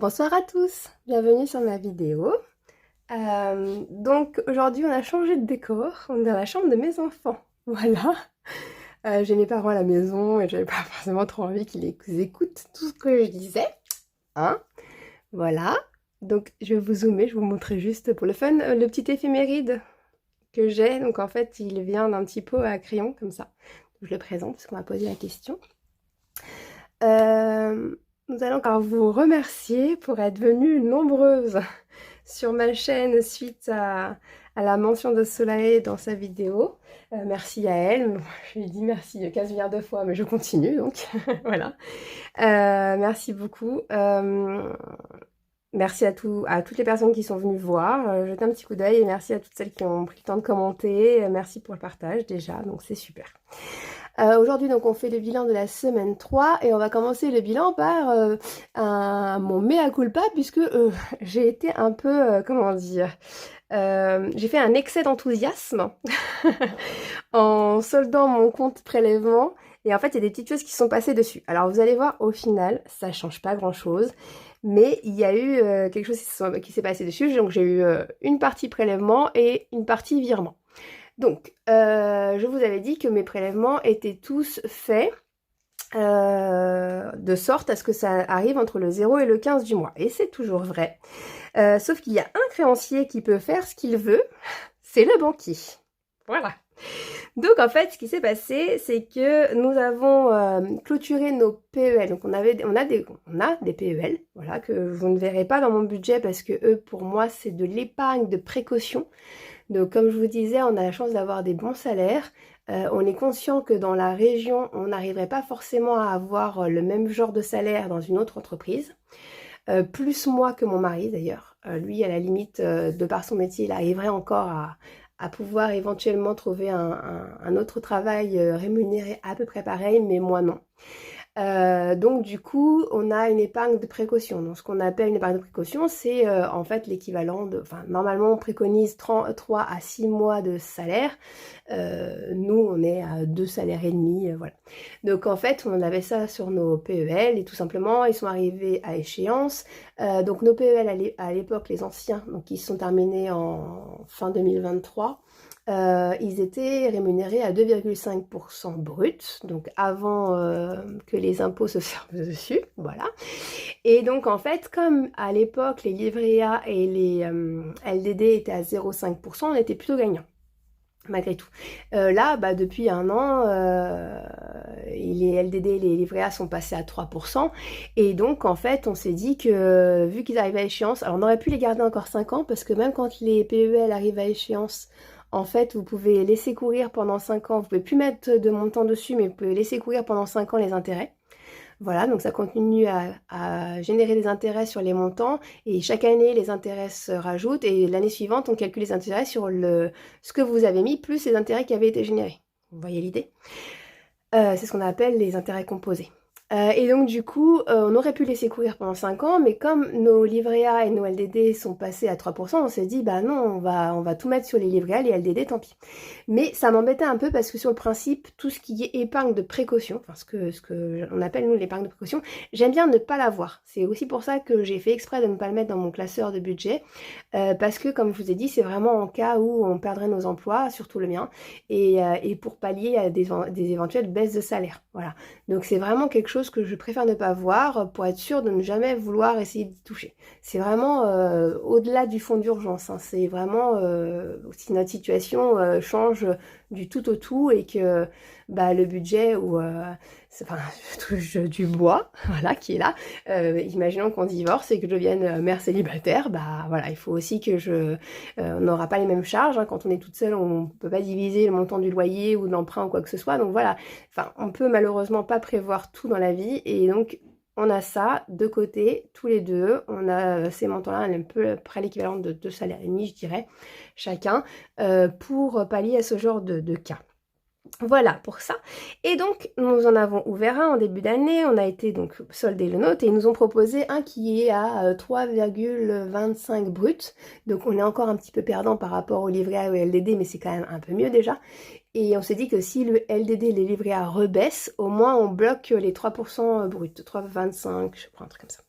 Bonsoir à tous, bienvenue sur ma vidéo. Donc aujourd'hui on a changé de décor, on est dans la chambre de mes enfants, voilà. J'ai mes parents à la maison et j'avais pas forcément trop envie qu'ils écoutent tout ce que je disais, hein. Voilà, donc je vais vous zoomer, je vais vous montrer juste pour le fun le petit éphéméride que j'ai. Donc en fait il vient d'un petit pot à crayon comme ça. Je le présente parce qu'on m'a posé la question. Nous allons encore vous remercier pour être venues nombreuses sur ma chaîne suite à la mention de Soleil dans sa vidéo. Merci à elle. Je lui ai dit merci 15 milliards de fois, mais je continue donc. Voilà. Merci beaucoup. Merci à toutes les personnes qui sont venues voir, jeter un petit coup d'œil et merci à toutes celles qui ont pris le temps de commenter. Merci pour le partage déjà, donc c'est super. Aujourd'hui, donc, on fait le bilan de la semaine 3 et on va commencer le bilan par mon mea culpa puisque j'ai été un peu, comment dire, j'ai fait un excès d'enthousiasme en soldant mon compte prélèvement et en fait, il y a des petites choses qui sont passées dessus. Alors, vous allez voir, au final, ça change pas grand-chose, mais il y a eu quelque chose qui s'est passé dessus. Donc, j'ai eu une partie prélèvement et une partie virement. Donc, je vous avais dit que mes prélèvements étaient tous faits de sorte à ce que ça arrive entre le 0 et le 15 du mois. Et c'est toujours vrai. Sauf qu'il y a un créancier qui peut faire ce qu'il veut, c'est le banquier. Voilà. Donc en fait, ce qui s'est passé, c'est que nous avons clôturé nos PEL. Donc on a des PEL, voilà, que vous ne verrez pas dans mon budget parce que eux, pour moi, c'est de l'épargne de précaution. Donc comme je vous disais, on a la chance d'avoir des bons salaires. On est conscient que dans la région, on n'arriverait pas forcément à avoir le même genre de salaire dans une autre entreprise. Plus moi que mon mari d'ailleurs. Lui, à la limite, de par son métier, il arriverait encore à pouvoir éventuellement trouver un autre travail rémunéré à peu près pareil, mais moi non. Donc du coup, on a une épargne de précaution. Donc ce qu'on appelle une épargne de précaution, c'est en fait l'équivalent de... Enfin, normalement, on préconise 3 à 6 mois de salaire. Nous, on est à 2 salaires et demi, voilà. Donc en fait, on avait ça sur nos PEL et tout simplement, ils sont arrivés à échéance. Donc nos PEL à l'époque, les anciens, donc ils sont terminés en fin 2023. Ils étaient rémunérés à 2,5% brut, donc avant que les impôts se servent dessus, voilà. Et donc en fait, comme à l'époque les livrets A et les LDD étaient à 0,5%, on était plutôt gagnants. Malgré tout. Là, depuis un an, les LDD et les livrets A sont passés à 3%. Et donc, en fait, on s'est dit que, vu qu'ils arrivaient à échéance, alors on aurait pu les garder encore 5 ans, parce que même quand les PEL arrivent à échéance, en fait, vous pouvez laisser courir pendant 5 ans. Vous pouvez plus mettre de montant dessus, mais vous pouvez laisser courir pendant 5 ans les intérêts. Voilà, donc ça continue à générer des intérêts sur les montants et chaque année, les intérêts se rajoutent et l'année suivante, on calcule les intérêts sur ce que vous avez mis plus les intérêts qui avaient été générés. Vous voyez l'idée? C'est ce qu'on appelle les intérêts composés. Et donc du coup, on aurait pu laisser courir pendant 5 ans, mais comme nos livrets A et nos LDD sont passés à 3%, on s'est dit, bah non, on va tout mettre sur les livrets A, les LDD, tant pis. Mais ça m'embêtait un peu parce que sur le principe, tout ce qui est épargne de précaution, enfin ce que on appelle nous l'épargne de précaution, j'aime bien ne pas l'avoir. C'est aussi pour ça que j'ai fait exprès de ne pas le mettre dans mon classeur de budget, parce que comme je vous ai dit, c'est vraiment en cas où on perdrait nos emplois, surtout le mien, et pour pallier à des éventuelles baisses de salaire. Voilà. Donc c'est vraiment quelque chose que je préfère ne pas voir pour être sûre de ne jamais vouloir essayer d'y toucher. C'est vraiment au-delà du fonds d'urgence, hein. C'est vraiment si notre situation change du tout au tout et que le budget ou enfin, je touche du bois, voilà, qui est là. Imaginons qu'on divorce et que je devienne mère célibataire, voilà, il faut aussi que on n'aura pas les mêmes charges, hein. Quand on est toute seule, on peut pas diviser le montant du loyer ou de l'emprunt ou quoi que ce soit. Donc voilà, enfin, on peut malheureusement pas prévoir tout dans la vie et donc on a ça de côté, tous les deux. On a ces montants-là, un peu près l'équivalent de 2 salaires et demi, je dirais, chacun, pour pallier à ce genre de cas. Voilà pour ça. Et donc, nous en avons ouvert un en début d'année. On a été donc soldé le nôtre et ils nous ont proposé un qui est à 3,25 brut. Donc, on est encore un petit peu perdant par rapport au livret A et au LDD, mais c'est quand même un peu mieux déjà. Et on s'est dit que si le LDD, les livrets A, rebaisse, au moins on bloque les 3% bruts, 3,25, je crois, un truc comme ça.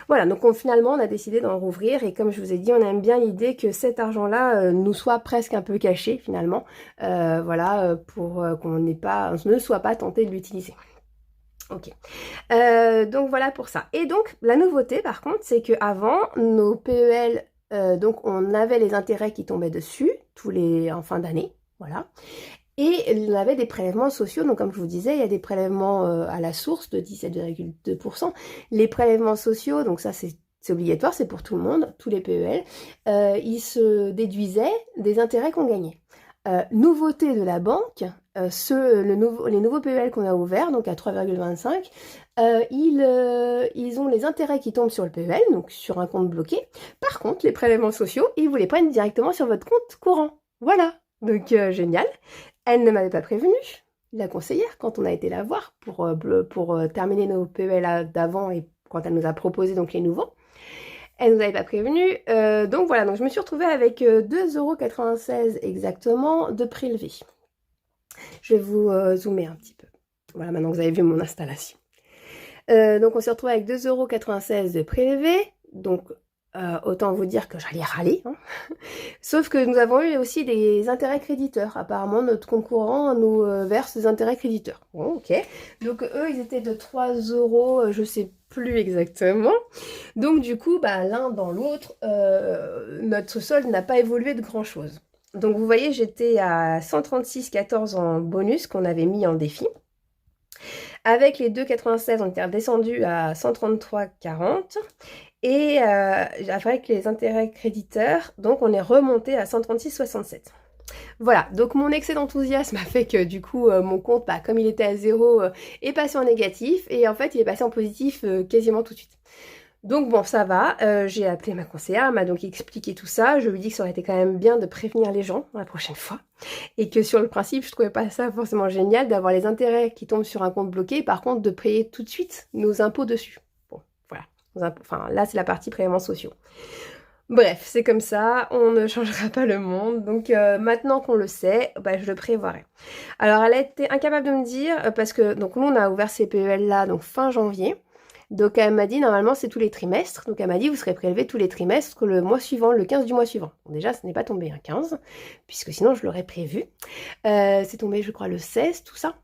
Voilà, donc finalement on a décidé d'en rouvrir et comme je vous ai dit, on aime bien l'idée que cet argent-là nous soit presque un peu caché finalement, voilà, pour qu'on ne soit pas tenté de l'utiliser. Ok, donc voilà pour ça. Et donc la nouveauté par contre, c'est qu'avant, nos PEL, donc on avait les intérêts qui tombaient dessus, en fin d'année, voilà. Et on avait des prélèvements sociaux, donc comme je vous disais, il y a des prélèvements à la source de 17,2%. Les prélèvements sociaux, donc ça c'est obligatoire, c'est pour tout le monde, tous les PEL, ils se déduisaient des intérêts qu'on gagnait. Nouveauté de la banque, les nouveaux PEL qu'on a ouverts, donc à 3,25, ils ont les intérêts qui tombent sur le PEL, donc sur un compte bloqué. Par contre, les prélèvements sociaux, ils vous les prennent directement sur votre compte courant. Voilà, donc génial. Elle ne m'avait pas prévenue, la conseillère, quand on a été la voir pour terminer nos PEL d'avant et quand elle nous a proposé donc les nouveaux. Elle nous avait pas prévenu, donc voilà, donc je me suis retrouvée avec 2,96 € exactement de prélevés. Je vais vous zoomer un petit peu. Voilà, maintenant que vous avez vu mon installation. Donc on s'est retrouvé avec 2,96 € de prélevés, donc autant vous dire que j'allais râler. Hein. Sauf que nous avons eu aussi des intérêts créditeurs. Apparemment, notre compte courant nous verse des intérêts créditeurs. Bon, ok. Donc eux, ils étaient de 3 €, je sais plus exactement. Donc du coup, bah, l'un dans l'autre, notre solde n'a pas évolué de grand-chose. Donc vous voyez, j'étais à 136,14 en bonus qu'on avait mis en défi. Avec les 2,96, on était redescendu à 133,40. Et avec les intérêts créditeurs, donc on est remonté à 136,67. Voilà, donc mon excès d'enthousiasme a fait que du coup mon compte, bah, comme il était à 0, est passé en négatif et en fait il est passé en positif quasiment tout de suite. Donc bon, ça va, j'ai appelé ma conseillère, elle m'a donc expliqué tout ça, je lui ai dit que ça aurait été quand même bien de prévenir les gens la prochaine fois, et que sur le principe, je trouvais pas ça forcément génial d'avoir les intérêts qui tombent sur un compte bloqué, et par contre de payer tout de suite nos impôts dessus. Bon, voilà, enfin là c'est la partie prélèvements sociaux. Bref, c'est comme ça, on ne changera pas le monde, donc maintenant qu'on le sait, bah, je le prévoirai. Alors elle a été incapable de me dire, parce que donc nous on a ouvert ces PEL là donc fin janvier, donc elle m'a dit normalement c'est tous les trimestres, donc elle m'a dit vous serez prélevé tous les trimestres le mois suivant, le 15 du mois suivant. Bon, déjà ce n'est pas tombé un 15, puisque sinon je l'aurais prévu. C'est tombé je crois le 16 tout ça.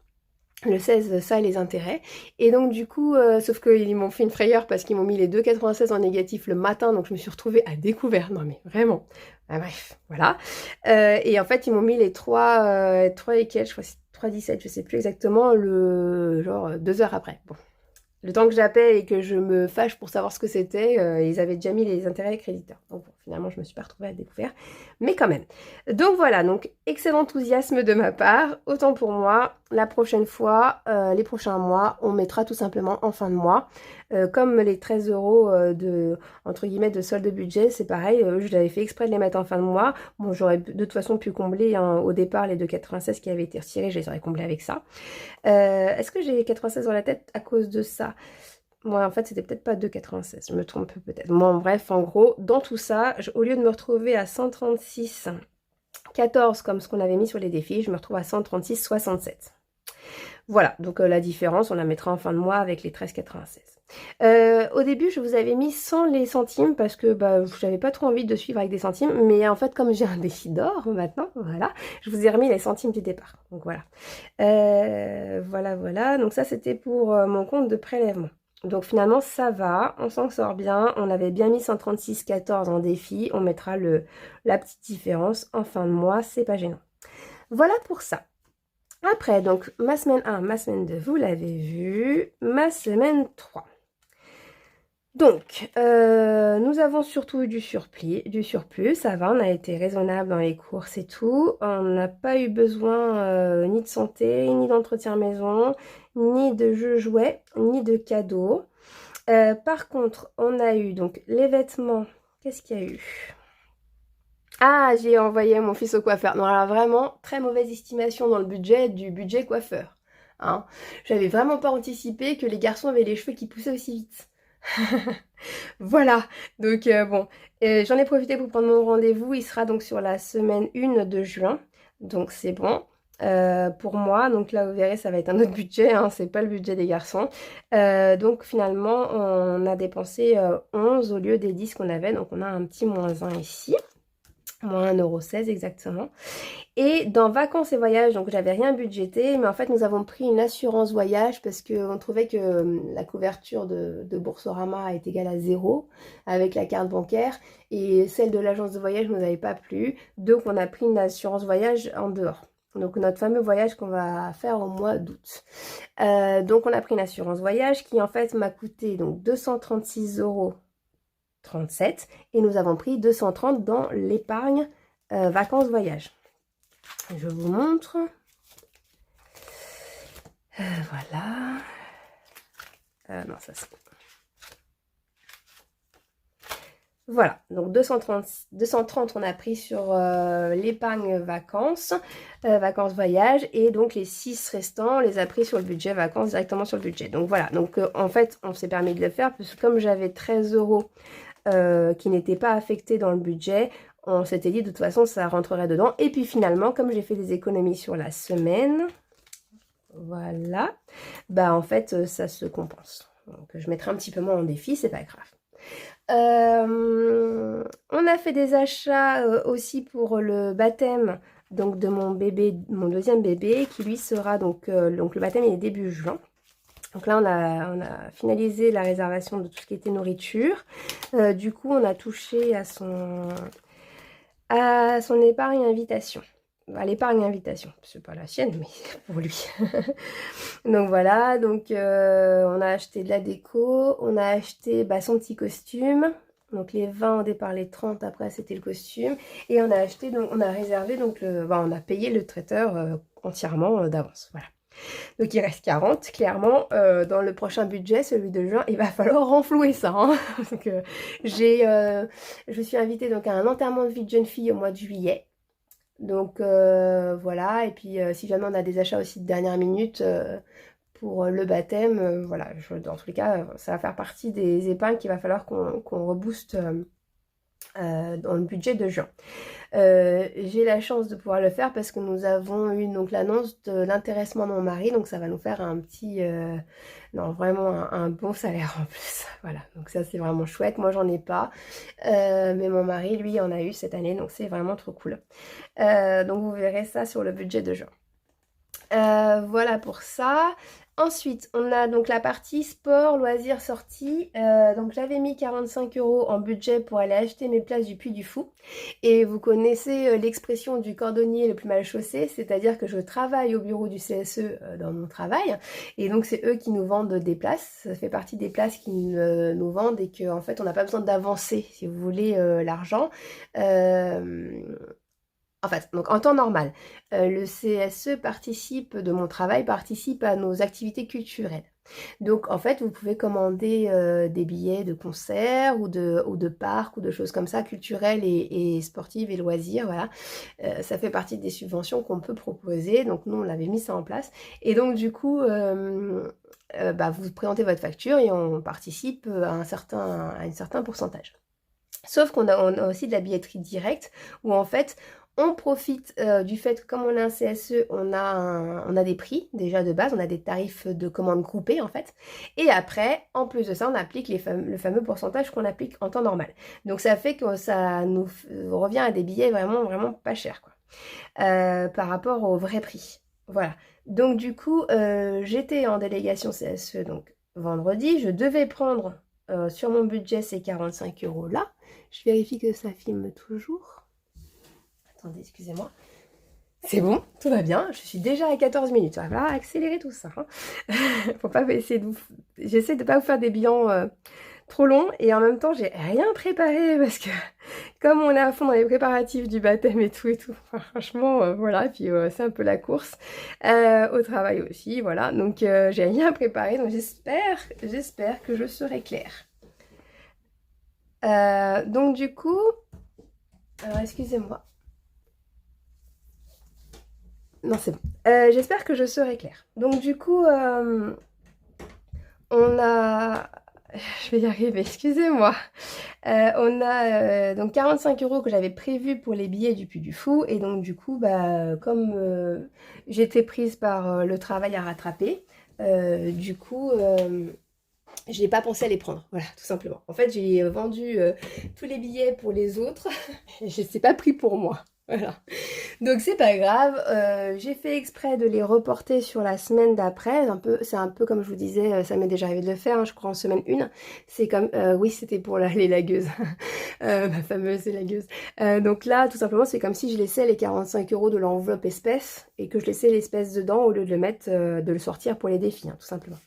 Le 16, ça et les intérêts. Et donc du coup, sauf qu'ils m'ont fait une frayeur parce qu'ils m'ont mis les 2,96 en négatif le matin, donc je me suis retrouvée à découvert. Non mais vraiment. Ah, bref, voilà. Et en fait, ils m'ont mis les 3 et quelques, je crois que c'est 3,17, je sais plus exactement, genre 2 heures après. Bon. Le temps que j'appelle et que je me fâche pour savoir ce que c'était, ils avaient déjà mis les intérêts créditeurs. Donc bon, finalement, je me suis pas retrouvée à découvert, mais quand même. Donc voilà, donc excellent enthousiasme de ma part. Autant pour moi, la prochaine fois, les prochains mois, on mettra tout simplement en fin de mois. Comme les 13 € de, entre guillemets, de solde de budget, c'est pareil, je l'avais fait exprès de les mettre en fin de mois. Bon, j'aurais de toute façon pu combler hein, au départ les 2,96 qui avaient été retirés, je les aurais comblés avec ça. Est-ce que j'ai 96 dans la tête à cause de ça? Moi, en fait, c'était peut-être pas 2,96, je me trompe peut-être. Bon, bref, en gros, dans tout ça, au lieu de me retrouver à 136,14 comme ce qu'on avait mis sur les défis, je me retrouve à 136,67. Voilà, donc la différence, on la mettra en fin de mois avec les 13,96. Au début, je vous avais mis sans les centimes parce que bah, j'avais pas trop envie de suivre avec des centimes. Mais en fait, comme j'ai un défi d'or maintenant, voilà, je vous ai remis les centimes du départ. Donc voilà. Voilà. Donc ça, c'était pour mon compte de prélèvement. Donc finalement, ça va. On s'en sort bien. On avait bien mis 136,14 en défi. On mettra la petite différence en fin de mois. C'est pas gênant. Voilà pour ça. Après, donc, ma semaine 1, ma semaine 2, vous l'avez vu, ma semaine 3. Donc, nous avons surtout eu du surplus, ça va, on a été raisonnable dans les courses et tout. On n'a pas eu besoin ni de santé, ni d'entretien maison, ni de jeux jouets, ni de cadeaux. Par contre, on a eu donc les vêtements, qu'est-ce qu'il y a eu ? Ah, j'ai envoyé mon fils au coiffeur. Non, alors vraiment, très mauvaise estimation dans le budget du budget coiffeur. Hein. J'avais vraiment pas anticipé que les garçons avaient les cheveux qui poussaient aussi vite. Voilà, donc bon, j'en ai profité pour prendre mon rendez-vous. Il sera donc sur la semaine 1 de juin, donc c'est bon. pour moi. Donc là, vous verrez, ça va être un autre budget, hein, c'est pas le budget des garçons. Donc finalement, on a dépensé 11 au lieu des 10 qu'on avait. Donc on a un petit -1 ici. Moins 1,16 € exactement. Et dans vacances et voyages, donc j'avais rien budgété, mais en fait nous avons pris une assurance voyage parce qu'on trouvait que la couverture de Boursorama est égale à 0 avec la carte bancaire et celle de l'agence de voyage ne nous avait pas plu, donc on a pris une assurance voyage en dehors. Donc notre fameux voyage qu'on va faire au mois d'août. Donc on a pris une assurance voyage qui en fait m'a coûté donc 236,37 € et nous avons pris 230 dans l'épargne vacances voyage. Je vous montre. Voilà. Non, ça c'est... Voilà, donc 230 on a pris sur l'épargne vacances, vacances voyage, et donc les 6 restants, on les a pris sur le budget vacances, directement sur le budget. Donc voilà, donc en fait, on s'est permis de le faire, parce que comme j'avais 13 € qui n'étaient pas affectés dans le budget, on s'était dit de toute façon ça rentrerait dedans. Et puis finalement, comme j'ai fait des économies sur la semaine, voilà, bah en fait ça se compense. Donc je mettrai un petit peu moins en défi, c'est pas grave. On a fait des achats aussi pour le baptême donc de mon bébé, mon deuxième bébé, qui lui sera donc le baptême il est début juin. Donc là, on a finalisé la réservation de tout ce qui était nourriture. Du coup, on a touché à son épargne invitation. À l'épargne invitation. C'est pas la sienne, mais pour lui. Donc voilà, donc on a acheté de la déco, on a acheté son petit costume. Donc les 20 au départ, les 30 après c'était le costume. Et on a acheté, donc on a réservé, donc on a payé le traiteur entièrement d'avance. Voilà. Donc il reste 40, clairement, dans le prochain budget, celui de juin, il va falloir renflouer ça. Hein. Donc, je suis invitée donc, à un enterrement de vie de jeune fille au mois de juillet. Donc voilà, et puis si jamais on a des achats aussi de dernière minute pour le baptême, voilà, dans tous les cas, ça va faire partie des épargnes qu'il va falloir qu'on rebooste dans le budget de juin. J'ai la chance de pouvoir le faire parce que nous avons eu donc l'annonce de l'intéressement de mon mari, donc ça va nous faire un petit, non vraiment un bon salaire en plus, voilà, donc ça c'est vraiment chouette. Moi j'en ai pas, mais mon mari lui en a eu cette année, donc c'est vraiment trop cool. Donc vous verrez ça sur le budget de juin. Voilà pour ça. Ensuite, on a donc la partie sport, loisirs, sorties. Donc j'avais mis 45 € en budget pour aller acheter mes places du Puy du Fou. Et vous connaissez l'expression du cordonnier le plus mal chaussé, c'est-à-dire que je travaille au bureau du CSE dans mon travail. Et donc c'est eux qui nous vendent des places. Ça fait partie des places qui nous vendent et qu'en fait on n'a pas besoin d'avancer, si vous voulez, l'argent. En fait, donc en temps normal, le CSE de mon travail participe à nos activités culturelles. Donc en fait, vous pouvez commander des billets de concerts ou de parcs ou de choses comme ça, culturelles et sportives et loisirs, voilà. Ça fait partie des subventions qu'on peut proposer, donc nous on avait mis ça en place. Et donc du coup, vous présentez votre facture et on participe à un certain pourcentage. Sauf qu'on a aussi de la billetterie directe où en fait on profite du fait que comme on a un CSE, on a des prix déjà de base, on a des tarifs de commande groupés en fait. Et après, en plus de ça, on applique le fameux pourcentage qu'on applique en temps normal. Donc ça fait que ça nous revient à des billets vraiment, vraiment pas chers quoi, par rapport au vrai prix. Voilà. Donc du coup, j'étais en délégation CSE donc vendredi, je devais prendre sur mon budget ces 45 € là. Je vérifie que ça filme toujours. Attendez, excusez-moi. C'est bon, tout va bien. Je suis déjà à 14 minutes. Ça va accélérer tout ça. Hein. Faut pas essayer de J'essaie de pas vous faire des bilans trop longs. Et en même temps, j'ai rien préparé parce que comme on est à fond dans les préparatifs du baptême et tout, franchement, voilà. Et puis c'est un peu la course au travail aussi, voilà. Donc j'ai rien préparé. Donc j'espère que je serai claire. Donc du coup, alors excusez-moi. Non, c'est bon. J'espère que je serai claire. Donc du coup, on a je vais y arriver, excusez-moi. On a donc 45 € que j'avais prévu pour les billets du Puy du Fou. Et donc du coup, bah, comme j'étais prise par le travail à rattraper, du coup, je n'ai pas pensé à les prendre. Voilà, tout simplement. En fait, j'ai vendu tous les billets pour les autres et je ne sais pas pris pour moi. Voilà. Donc c'est pas grave, j'ai fait exprès de les reporter sur la semaine d'après, c'est un peu comme je vous disais, ça m'est déjà arrivé de le faire, hein, je crois en semaine 1, c'est comme, oui c'était pour les lagueuses, ma fameuse lagueuse. Donc là tout simplement c'est comme si je laissais les 45 € de l'enveloppe espèce et que je laissais l'espèce dedans au lieu de le mettre, de le sortir pour les défis, hein, tout simplement.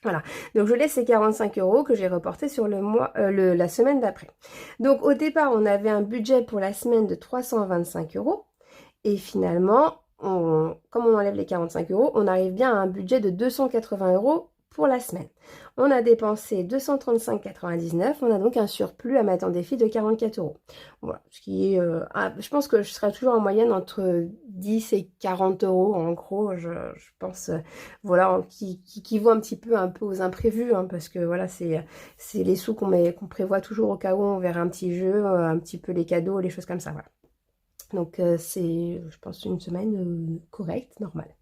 Voilà, donc je laisse ces 45 € que j'ai reportés sur le mois, la semaine d'après. Donc au départ on avait un budget pour la semaine de 325 €. Et finalement, comme on enlève les 45 €, on arrive bien à un budget de 280 € pour la semaine. On a dépensé 235,99 €, on a donc un surplus à mettre en défi de 44 €. Voilà, ce qui est, je pense que je serai toujours en moyenne entre 10 et 40 € en gros, je pense, voilà, qui vaut un peu aux imprévus, hein, parce que voilà, c'est les sous qu'on prévoit toujours au cas où on verra un petit jeu, un petit peu les cadeaux, les choses comme ça, voilà. Donc c'est, je pense, une semaine correcte, normale.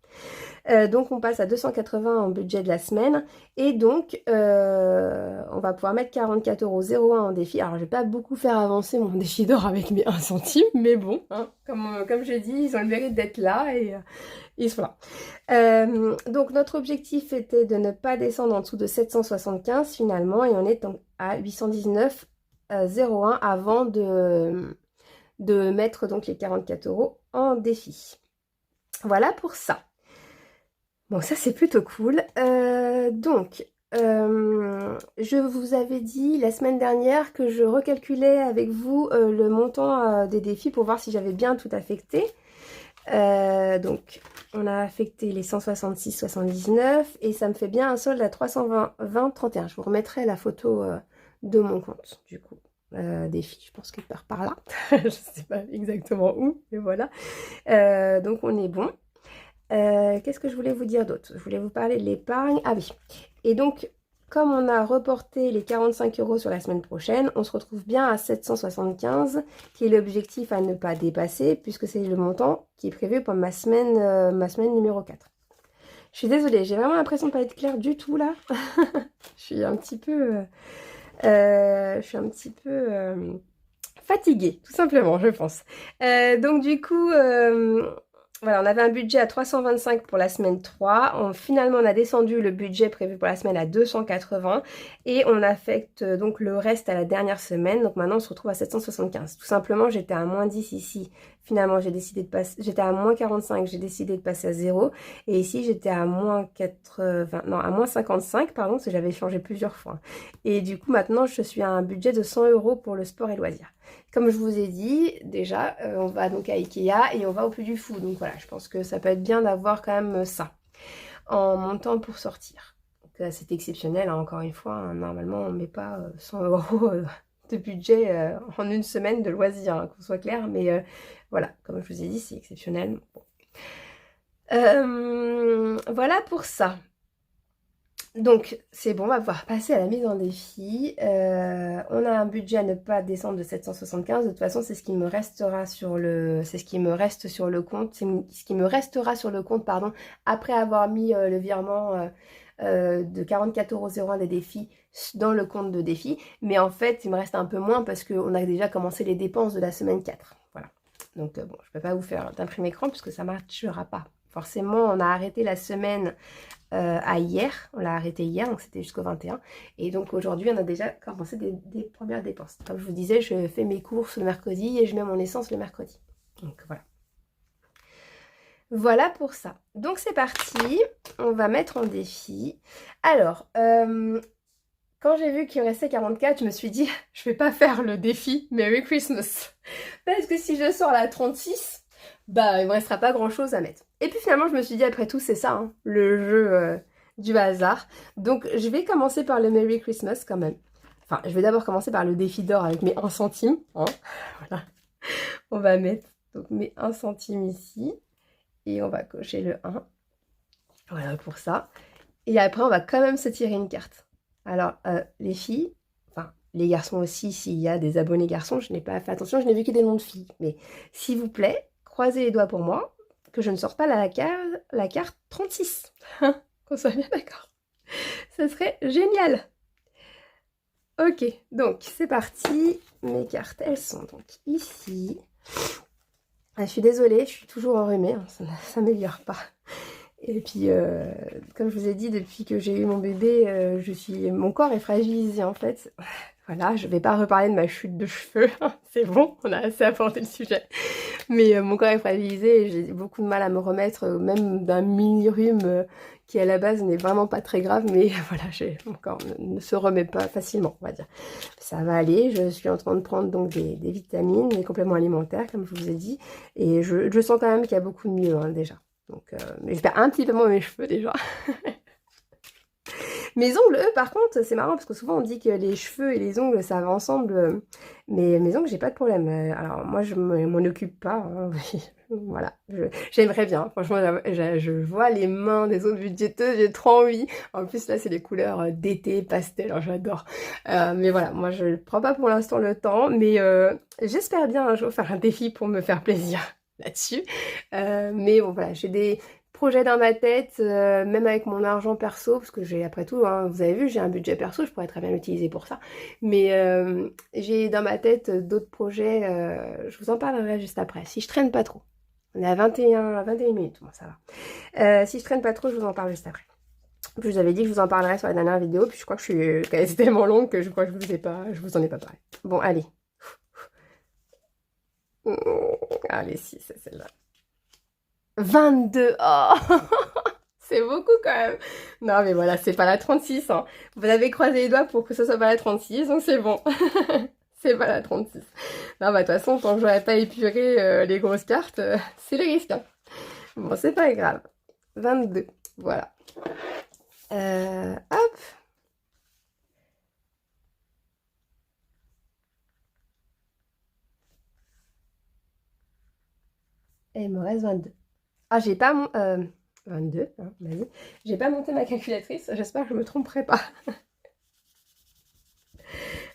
Donc on passe à 280 en budget de la semaine. Et donc on va pouvoir mettre 44,01 € en défi. Alors je vais pas beaucoup faire avancer mon défi d'or avec mes 1 centime. Mais bon, hein, comme j'ai dit, ils ont le mérite d'être là et ils sont là. Donc notre objectif était de ne pas descendre en dessous de 775 finalement. Et on est à 819,01 avant de mettre donc les 44 € en défi. Voilà pour ça. Bon, ça c'est plutôt cool. Je vous avais dit la semaine dernière que je recalculais avec vous le montant des défis pour voir si j'avais bien tout affecté. Donc on a affecté les 166,79 et ça me fait bien un solde à 320,31. Je vous remettrai la photo de mon compte du coup. Défi, je pense quelque part par là. Je sais pas exactement où, mais voilà. Donc on est bon. Qu'est-ce que je voulais vous dire d'autre? Je voulais vous parler de l'épargne. Ah oui. Et donc, comme on a reporté les 45 € sur la semaine prochaine, on se retrouve bien à 775, qui est l'objectif à ne pas dépasser, puisque c'est le montant qui est prévu pour ma semaine numéro 4. Je suis désolée, j'ai vraiment l'impression de ne pas être claire du tout là. Je suis un petit peu... fatiguée, tout simplement, je pense. Donc du coup, voilà, on avait un budget à 325 pour la semaine 3. Finalement, on a descendu le budget prévu pour la semaine à 280 et on affecte donc le reste à la dernière semaine. Donc maintenant, on se retrouve à 775. Tout simplement, j'étais à moins 10 ici. Finalement, j'ai décidé de passer, j'étais à moins 45, j'ai décidé de passer à 0. Et ici, j'étais à moins 80, non, à moins 55, pardon, parce que j'avais changé plusieurs fois. Et du coup, maintenant, je suis à un budget de 100 € pour le sport et loisirs. Comme je vous ai dit, déjà, on va donc à Ikea et on va au Puy du Fou. Donc voilà, je pense que ça peut être bien d'avoir quand même ça en montant pour sortir. C'est exceptionnel, hein, encore une fois. Hein, normalement, on ne met pas 100 € de budget en une semaine de loisirs, hein, qu'on soit clair. Mais voilà, comme je vous ai dit, c'est exceptionnel. Bon. Voilà pour ça. Donc c'est bon, on va pouvoir passer à la mise en défi. On a un budget à ne pas descendre de 775. De toute façon, c'est ce qui me restera sur le, c'est ce qui me reste sur le compte, c'est ce qui me restera sur le compte, pardon, après avoir mis le virement de 44,01 € des défis dans le compte de défi. Mais en fait, il me reste un peu moins parce qu'on a déjà commencé les dépenses de la semaine 4. Voilà. Donc bon, je ne peux pas vous faire d'imprimer écran puisque ça ne marchera pas. Forcément, on a arrêté la semaine à hier, on l'a arrêté hier, donc c'était jusqu'au 21. Et donc aujourd'hui, on a déjà commencé des premières dépenses. Comme je vous disais, je fais mes courses le mercredi et je mets mon essence le mercredi. Donc voilà. Voilà pour ça. Donc c'est parti, on va mettre en défi. Alors, quand j'ai vu qu'il me restait 44, je me suis dit, je vais pas faire le défi Merry Christmas. Parce que si je sors la 36, bah il me restera pas grand chose à mettre. Et puis finalement je me suis dit après tout c'est ça, hein, le jeu du hasard. Donc je vais commencer par le Merry Christmas quand même. Enfin je vais d'abord commencer par le défi d'or avec mes 1 centime. Hein. Voilà. On va mettre donc mes 1 centime ici. Et on va cocher le 1. Voilà pour ça. Et après on va quand même se tirer une carte. Alors, les filles, enfin, les garçons aussi, s'il y a des abonnés garçons, je n'ai pas fait attention, je n'ai vu que des noms de filles. Mais s'il vous plaît, croisez les doigts pour moi, que je ne sorte pas la carte 36. Qu'on soit bien d'accord. Ça serait génial. Ok, donc c'est parti. Mes cartes, elles sont donc ici. Ah, je suis désolée, je suis toujours enrhumée, hein, ça s'améliore pas. Et puis, comme je vous ai dit, depuis que j'ai eu mon bébé, mon corps est fragilisé en fait. Voilà, je vais pas reparler de ma chute de cheveux, c'est bon, on a assez abordé le sujet. Mais mon corps est fragilisé et j'ai beaucoup de mal à me remettre, même d'un mini-rhume qui à la base n'est vraiment pas très grave, mais voilà, mon corps ne se remet pas facilement, on va dire. Ça va aller, je suis en train de prendre donc des vitamines, des compléments alimentaires, comme je vous ai dit, et je sens quand même qu'il y a beaucoup de mieux hein, déjà. Donc, mais je perds un petit peu moins mes cheveux déjà. Mes ongles, eux, par contre, c'est marrant parce que souvent on dit que les cheveux et les ongles ça va ensemble. Mais mes ongles, j'ai pas de problème. Alors moi, je m'en occupe pas. Hein. Voilà, j'aimerais bien. Franchement, je vois les mains des autres budgéteuses, j'ai trop envie. En plus, là, c'est les couleurs d'été, pastel, alors j'adore. Mais voilà, moi, je ne prends pas pour l'instant le temps. Mais j'espère bien un jour faire un défi pour me faire plaisir là-dessus. Mais bon, voilà, j'ai des projet dans ma tête, même avec mon argent perso, parce que j'ai, après tout, hein, vous avez vu, j'ai un budget perso, je pourrais très bien l'utiliser pour ça, mais j'ai dans ma tête d'autres projets, je vous en parlerai juste après, si je traîne pas trop. On est à 21 minutes, bon ça va. Si je traîne pas trop, je vous en parle juste après. Je vous avais dit que je vous en parlerai sur la dernière vidéo, puis je crois que c'est tellement longue que je crois que je vous en ai pas parlé. Bon, allez. Allez, si, c'est celle-là. 22, oh c'est beaucoup quand même. Non mais voilà, c'est pas la 36. Hein. Vous avez croisé les doigts pour que ce soit pas la 36, donc c'est bon. C'est pas la 36. Non bah de toute façon, tant que j'aurais pas épuré les grosses cartes, c'est le risque. Hein. Bon, c'est pas grave. 22, voilà. Hop. Et il me reste 22. Ah, j'ai pas mon... 22, hein, vas-y. J'ai pas monté ma calculatrice, j'espère que je me tromperai pas.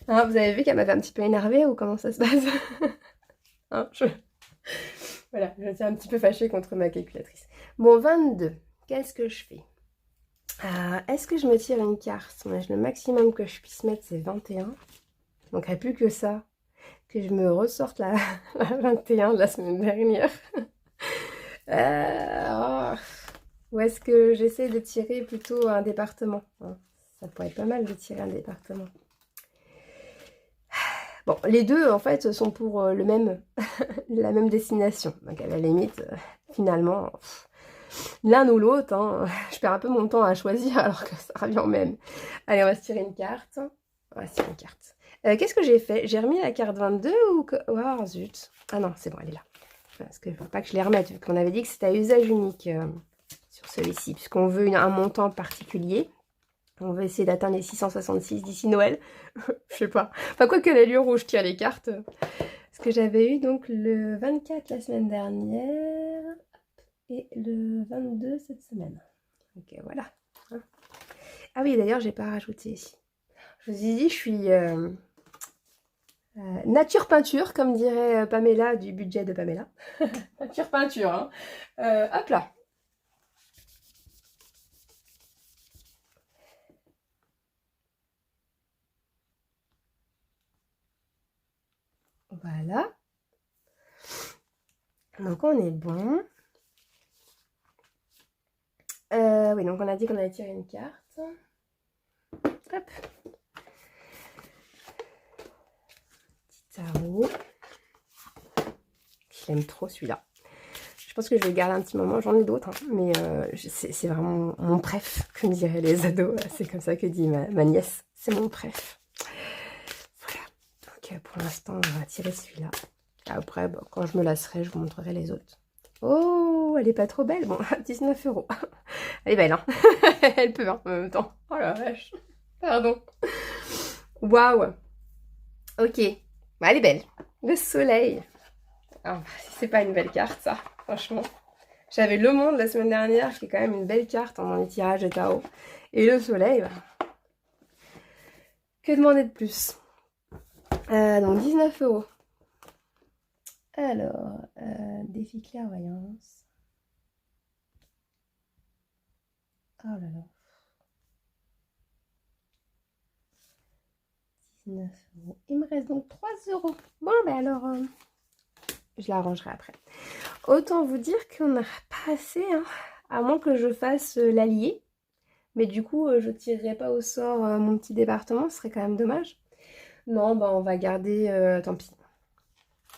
Hein, vous avez vu qu'elle m'avait un petit peu énervée ou comment ça se passe? Hein, voilà, je suis un petit peu fâchée contre ma calculatrice. Bon, 22, qu'est-ce que je fais? Est-ce que je me tire une carte? Le maximum que je puisse mettre, c'est 21. Il ne manquerait plus que ça, que je me ressorte la 21 de la semaine dernière. Oh. Ou est-ce que j'essaie de tirer plutôt un département? Ça pourrait être pas mal de tirer un département. Bon, les deux, en fait, sont pour la même destination. Donc, à la limite, finalement, l'un ou l'autre, hein, je perds un peu mon temps à choisir alors que ça revient au même. Allez, on va se tirer une carte. On va se tirer une carte. Qu'est-ce que j'ai fait? J'ai remis la carte 22 ou que... Oh, zut. Ah non, c'est bon, elle est là. Parce que je ne veux pas que je les remette, vu qu'on avait dit que c'était à usage unique sur celui-ci, puisqu'on veut un montant particulier. On va essayer d'atteindre les 666 d'ici Noël. Je sais pas. Enfin, quoi que l'allure où je tire les cartes. Parce que j'avais eu donc le 24 la semaine dernière et le 22 cette semaine. Donc voilà. Ah oui, d'ailleurs, j'ai pas rajouté ici. Je vous ai dit, je suis nature peinture, comme dirait Pamela du budget de Pamela. Nature peinture, hein. Hop là. Voilà. Donc on est bon. Oui, donc on a dit qu'on allait tirer une carte. Hop. Petit tarot. J'aime trop celui-là. Je pense que je vais le garder un petit moment. J'en ai d'autres, hein, mais c'est vraiment mon préf, comme diraient les ados. C'est comme ça que dit ma nièce. C'est mon préf. Voilà. Donc pour l'instant, on va tirer celui-là. Après, bon, quand je me lasserai, je vous montrerai les autres. Oh, elle est pas trop belle. Bon, 19 €. Elle est belle, hein. Elle peut, hein, en même temps. Oh la vache. Pardon. Waouh. Ok. Bah, elle est belle. Le soleil. Alors, si c'est pas une belle carte, ça, franchement. J'avais le monde la semaine dernière, qui est quand même une belle carte dans les tirages de tarot. Et le soleil, bah, Que demander de plus? Donc 19 euros. Alors, défi clairvoyance. Oh là là. 19 euros. Il me reste donc 3 euros. Bon, ben alors, je l'arrangerai après. Autant vous dire qu'on n'a pas assez, hein, à moins que je fasse l'allié. Mais du coup, je ne tirerai pas au sort mon petit département, ce serait quand même dommage. Non, bah on va garder, tant pis.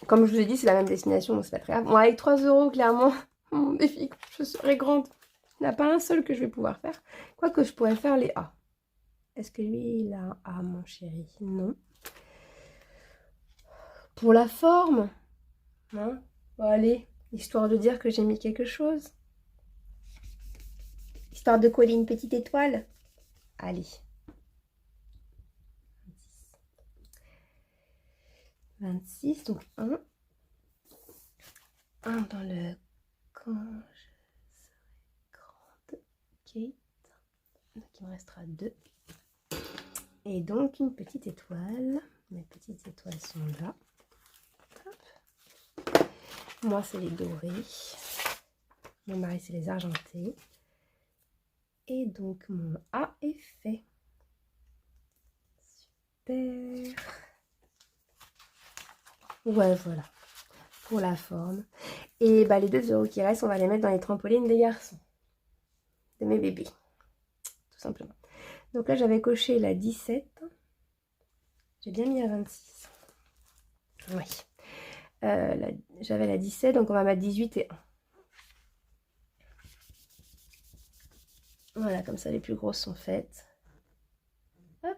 Comme je vous ai dit, c'est la même destination, donc c'est pas très grave. Bon, avec 3 euros, clairement, mon défi, je serai grande. Il n'y en a pas un seul que je vais pouvoir faire. Quoique je pourrais faire les A. Est-ce que lui, il a un A, mon chéri? Non. Pour la forme, hein? Bon, allez, histoire de dire que j'ai mis quelque chose. Histoire de coller une petite étoile. Allez. 26, donc 1. 1 dans le quand je serai grande. Kate. Donc il me restera 2. Et donc une petite étoile. Mes petites étoiles sont là. Hop. Moi c'est les dorés. Mon mari c'est les argentés. Et donc mon A est fait. Super. Ouais, voilà. Pour la forme. Et bah les 2 euros qui restent, on va les mettre dans les trampolines des garçons. De mes bébés. Tout simplement. Donc là j'avais coché la 17. J'ai bien mis à 26. Oui. J'avais la 17, donc on va mettre 18 et 1. Voilà, comme ça les plus grosses sont faites. Hop.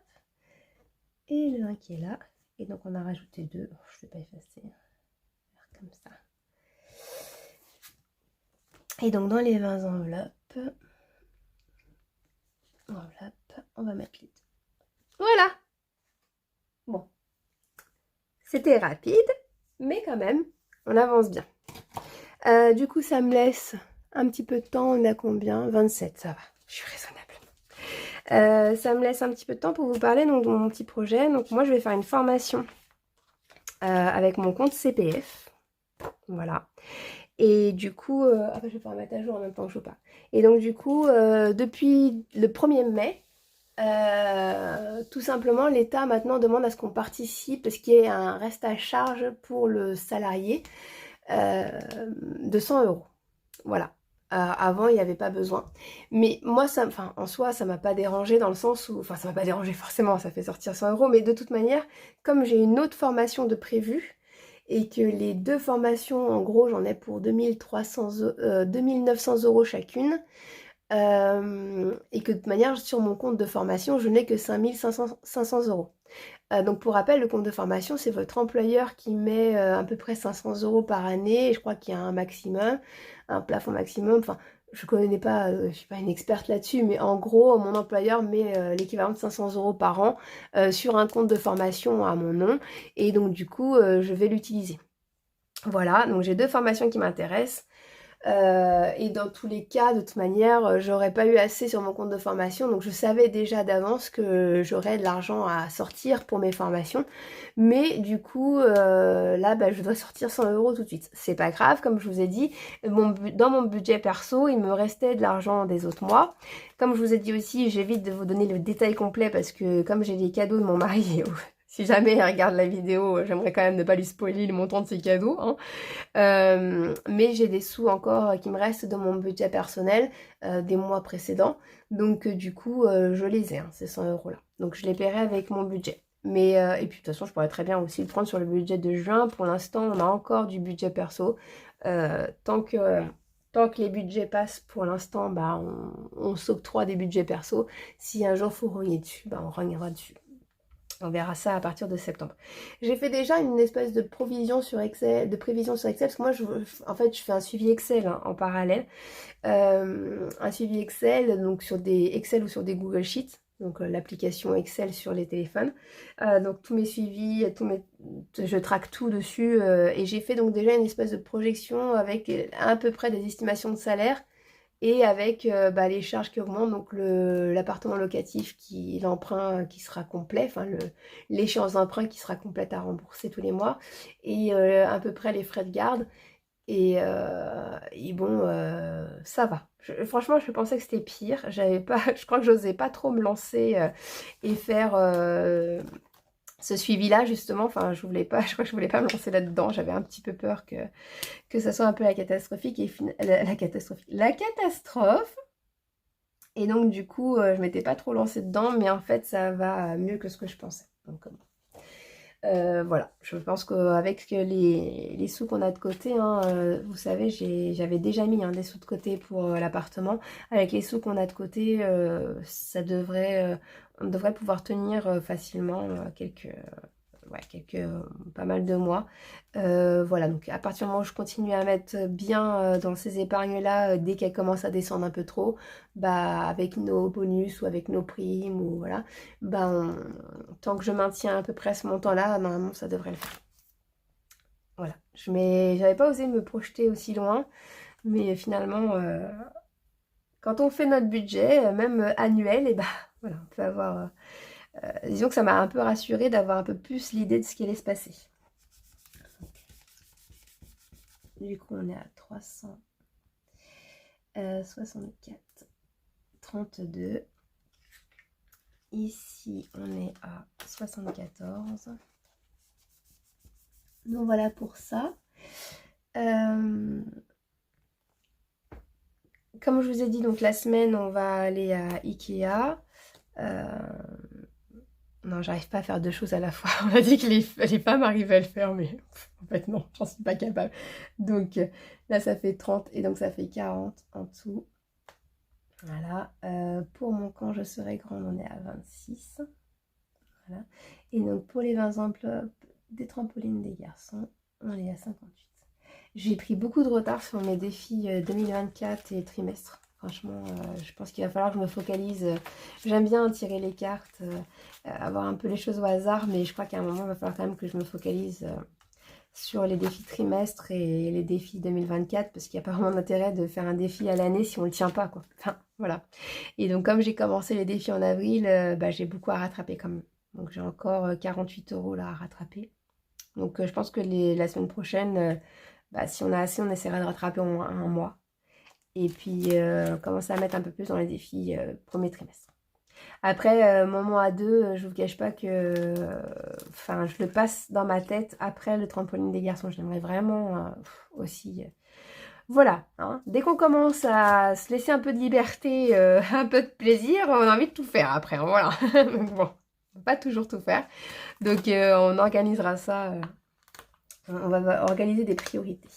Et le 1 qui est là. Et donc on a rajouté 2. Je ne vais pas effacer. Comme ça. Et donc dans les 20 enveloppes, on va mettre les 2. Voilà. Bon. C'était rapide, mais quand même, on avance bien. Du coup, ça me laisse un petit peu de temps. On a combien? 27, ça va. Je suis raisonnable. Ça me laisse un petit peu de temps pour vous parler donc, de mon petit projet. Donc moi, je vais faire une formation avec mon compte CPF. Voilà. Et du coup, je vais pas mettre à jour en même temps que je parle. Et donc du coup, depuis le 1er mai, tout simplement, l'État maintenant demande à ce qu'on participe, parce qu'il y ait un reste à charge pour le salarié de 100 euros. Voilà. Avant, il n'y avait pas besoin. Mais moi, en soi, ça m'a pas dérangé dans le sens où... Enfin, ça m'a pas dérangé forcément, ça fait sortir 100 euros. Mais de toute manière, comme j'ai une autre formation de prévue, et que les 2 formations, en gros, j'en ai pour 2900 euros chacune, et que de toute manière, sur mon compte de formation, je n'ai que 500 euros. Donc pour rappel, le compte de formation, c'est votre employeur qui met à peu près 500 euros par année. Et je crois qu'il y a un maximum, un plafond maximum. Enfin, je connais pas, je suis pas une experte là-dessus, mais en gros, mon employeur met l'équivalent de 500 euros par an sur un compte de formation à mon nom. Et donc du coup, je vais l'utiliser. Voilà, donc j'ai 2 formations qui m'intéressent. Et dans tous les cas, de toute manière, j'aurais pas eu assez sur mon compte de formation, donc je savais déjà d'avance que j'aurais de l'argent à sortir pour mes formations. Mais du coup, là, je dois sortir 100 euros tout de suite. C'est pas grave, comme je vous ai dit, dans mon budget perso, il me restait de l'argent des autres mois. Comme je vous ai dit aussi, j'évite de vous donner le détail complet parce que comme j'ai les cadeaux de mon mari, si jamais il regarde la vidéo, j'aimerais quand même ne pas lui spoiler le montant de ses cadeaux, hein. Mais j'ai des sous encore qui me restent dans mon budget personnel des mois précédents. Donc du coup, je les ai, hein, ces 100 euros là. Donc je les paierai avec mon budget. Mais, et puis de toute façon, je pourrais très bien aussi le prendre sur le budget de juin. Pour l'instant, on a encore du budget perso. Tant que les budgets passent, pour l'instant, on s'octroie des budgets perso. Si un jour il faut rogner dessus, on rognera dessus. On verra ça à partir de septembre. J'ai fait déjà une espèce de provision sur Excel, parce que moi, en fait, je fais un suivi Excel hein, en parallèle. Un suivi Excel, donc sur des Excel ou sur des Google Sheets, donc l'application Excel sur les téléphones. Donc tous mes suivis, je traque tout dessus et j'ai fait donc déjà une espèce de projection avec à peu près des estimations de salaire et avec les charges qui augmentent, donc l'appartement locatif, l'emprunt qui sera complet, enfin l'échéance d'emprunt qui sera complète à rembourser tous les mois, et à peu près les frais de garde. Et bon, ça va. Franchement, je pensais que c'était pire. Je crois que j'osais pas trop me lancer et faire ce suivi-là, justement. Enfin, je crois que je voulais pas me lancer là-dedans. J'avais un petit peu peur que ça soit un peu la catastrophique et la catastrophe. Et donc, du coup, je m'étais pas trop lancée dedans, mais en fait, ça va mieux que ce que je pensais. Donc, voilà, je pense qu'avec les sous qu'on a de côté, hein, vous savez, j'avais déjà mis des sous de côté pour l'appartement. Avec les sous qu'on a de côté, on devrait pouvoir tenir facilement pas mal de mois. Voilà, donc à partir du moment où je continue à mettre bien dans ces épargnes-là, dès qu'elles commencent à descendre un peu trop, avec nos bonus ou avec nos primes, ou voilà, tant que je maintiens à peu près ce montant-là, normalement ça devrait le faire. Voilà, j'avais pas osé me projeter aussi loin, mais finalement, quand on fait notre budget, même annuel, et voilà, on peut avoir... disons que ça m'a un peu rassurée d'avoir un peu plus l'idée de ce qui allait se passer. Du coup, on est à 364,32. Ici, on est à 74. Donc voilà pour ça. Comme je vous ai dit, donc la semaine, on va aller à Ikea. Non, j'arrive pas à faire deux choses à la fois. On a dit que les femmes arrivaient à le faire, mais en fait non, j'en suis pas capable. Donc là, ça fait 30 et donc ça fait 40 en dessous. Voilà. Pour mon camp, je serai grande, on est à 26. Voilà. Et donc pour les 20 enveloppes des trampolines des garçons, on est à 58. J'ai pris beaucoup de retard sur mes défis 2024 et trimestre. Franchement, je pense qu'il va falloir que je me focalise. J'aime bien tirer les cartes, avoir un peu les choses au hasard, mais je crois qu'à un moment, il va falloir quand même que je me focalise sur les défis trimestre et les défis 2024, parce qu'il n'y a pas vraiment d'intérêt de faire un défi à l'année si on ne le tient pas, quoi. Enfin, voilà. Et donc, comme j'ai commencé les défis en avril, j'ai beaucoup à rattraper quand même. Donc, j'ai encore 48 € là à rattraper. Donc, je pense que la semaine prochaine, si on a assez, on essaiera de rattraper au moins un mois. Et puis, commencer à mettre un peu plus dans les défis premier trimestre. Après, mon mois à deux, je vous cache pas que... je le passe dans ma tête après le trampoline des garçons. J'aimerais vraiment aussi... voilà, hein. Dès qu'on commence à se laisser un peu de liberté, un peu de plaisir, on a envie de tout faire après, hein, voilà. Donc bon, on peut pas toujours tout faire. Donc on organisera ça, on va organiser des priorités.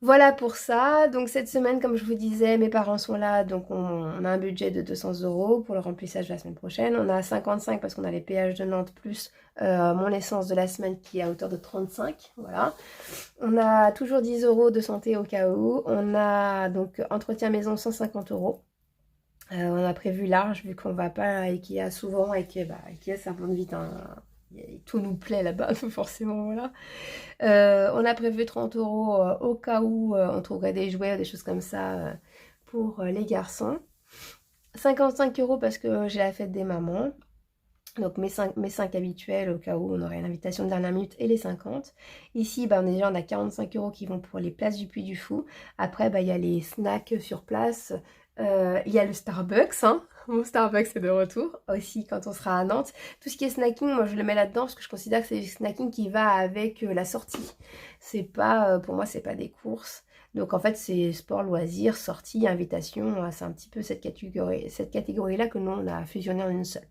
Voilà pour ça. Donc cette semaine, comme je vous disais, mes parents sont là, donc on a un budget de 200 € pour le remplissage de la semaine prochaine. On a 55 parce qu'on a les péages de Nantes plus mon essence de la semaine qui est à hauteur de 35. Voilà. On a toujours 10 € de santé au cas où. On a donc entretien maison 150 €. On a prévu large vu qu'on va pas à Ikea souvent et que Ikea ça remonte vite, hein. Tout nous plaît là-bas, forcément, voilà. On a prévu 30 € au cas où on trouverait des jouets, des choses comme ça pour les garçons. 55 € parce que j'ai la fête des mamans. Donc mes 5 habituels au cas où on aurait une invitation de dernière minute et les 50. Ici, déjà on a 45 € qui vont pour les places du Puy du Fou. Après, il y a les snacks sur place. Il y a le Starbucks, hein. Mon Starbucks est de retour aussi quand on sera à Nantes. Tout ce qui est snacking, moi je le mets là-dedans parce que je considère que c'est du snacking qui va avec la sortie. C'est pas, pour moi, c'est pas des courses. Donc en fait, c'est sport, loisirs, sortie, invitation. C'est un petit peu cette catégorie-là que nous on a fusionné en une seule.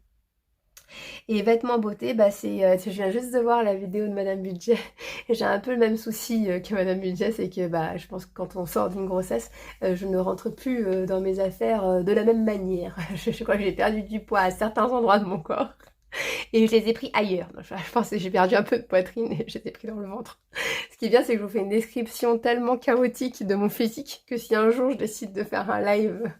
Et vêtements beauté, je viens juste de voir la vidéo de Madame Budget. J'ai un peu le même souci que Madame Budget, c'est que je pense que quand on sort d'une grossesse, je ne rentre plus dans mes affaires de la même manière. Je crois que j'ai perdu du poids à certains endroits de mon corps. Et je les ai pris ailleurs. Je pense que j'ai perdu un peu de poitrine et je les ai pris dans le ventre. Ce qui est bien, c'est que je vous fais une description tellement chaotique de mon physique que si un jour je décide de faire un live...